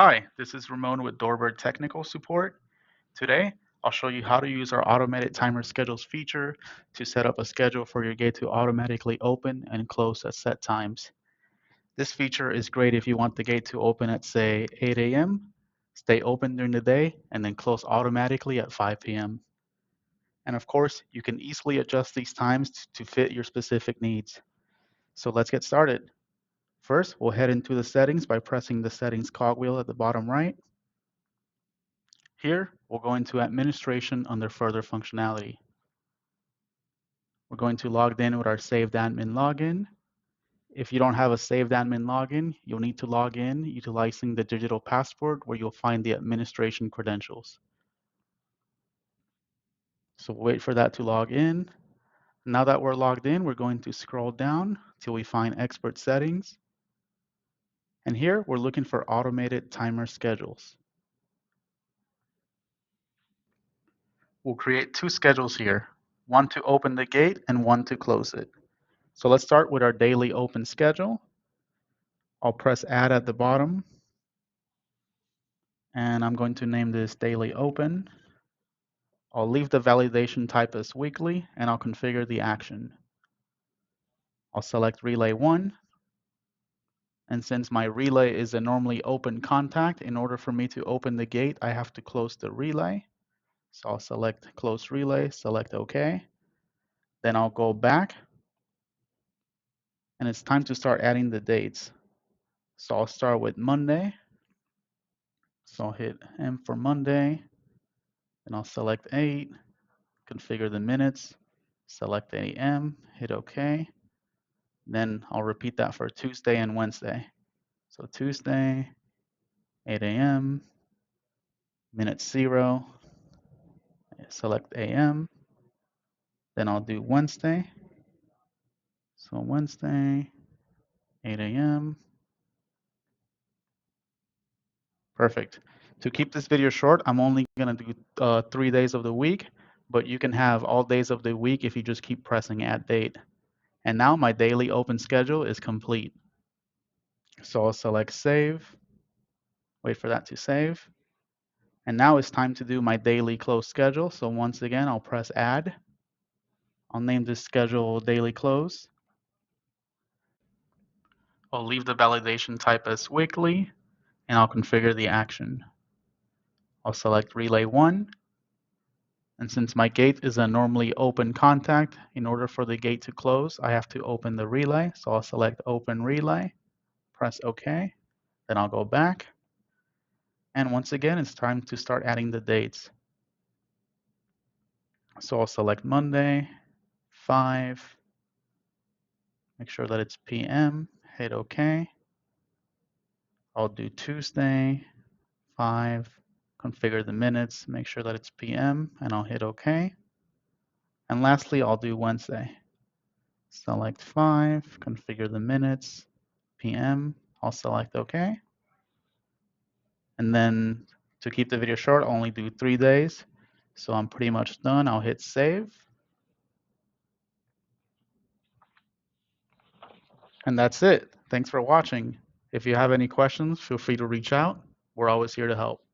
Hi, this is Ramon with DoorBird Technical Support. Today, I'll show you how to use our automated timer schedules feature to set up a schedule for your gate to automatically open and close at set times. This feature is great if you want the gate to open at, say, 8 a.m., stay open during the day, and then close automatically at 5 p.m. And of course, you can easily adjust these times to fit your specific needs. So let's get started. First, we'll head into the settings by pressing the settings cogwheel at the bottom right. Here, we'll go into administration under further functionality. We're going to log in with our saved admin login. If you don't have a saved admin login, you'll need to log in utilizing the digital passport where you'll find the administration credentials. So wait for that to log in. Now that we're logged in, we're going to scroll down till we find expert settings. And here we're looking for automated timer schedules. We'll create two schedules here, one to open the gate and one to close it. So let's start with our daily open schedule. I'll press add at the bottom and I'm going to name this daily open. I'll leave the validation type as weekly and I'll configure the action. I'll select relay 1, and since my relay is a normally open contact, in order for me to open the gate, I have to close the relay. So I'll select close relay, select OK. Then I'll go back and it's time to start adding the dates. So I'll start with Monday. So I'll hit M for Monday, and I'll select 8, configure the minutes, select AM, hit OK. Then I'll repeat that for Tuesday and Wednesday. So Tuesday, 8 a.m., minute 0, select AM. Then I'll do Wednesday. So Wednesday, 8 a.m. Perfect. To keep this video short, I'm only going to do 3 days of the week, but you can have all days of the week if you just keep pressing add date. And now my daily open schedule is complete. So I'll select save, wait for that to save. And now it's time to do my daily close schedule. So once again, I'll press add. I'll name this schedule daily close. I'll leave the validation type as weekly and I'll configure the action. I'll select relay 1. And since my gate is a normally open contact, in order for the gate to close, I have to open the relay. So I'll select open relay, press OK. Then I'll go back. And once again, it's time to start adding the dates. So I'll select Monday, 5, make sure that it's PM, hit OK. I'll do Tuesday, 5, configure the minutes, make sure that it's PM, and I'll hit OK. And lastly, I'll do Wednesday. Select 5, configure the minutes, PM, I'll select OK. And then to keep the video short, I'll only do 3 days. So I'm pretty much done. I'll hit save. And that's it. Thanks for watching. If you have any questions, feel free to reach out. We're always here to help.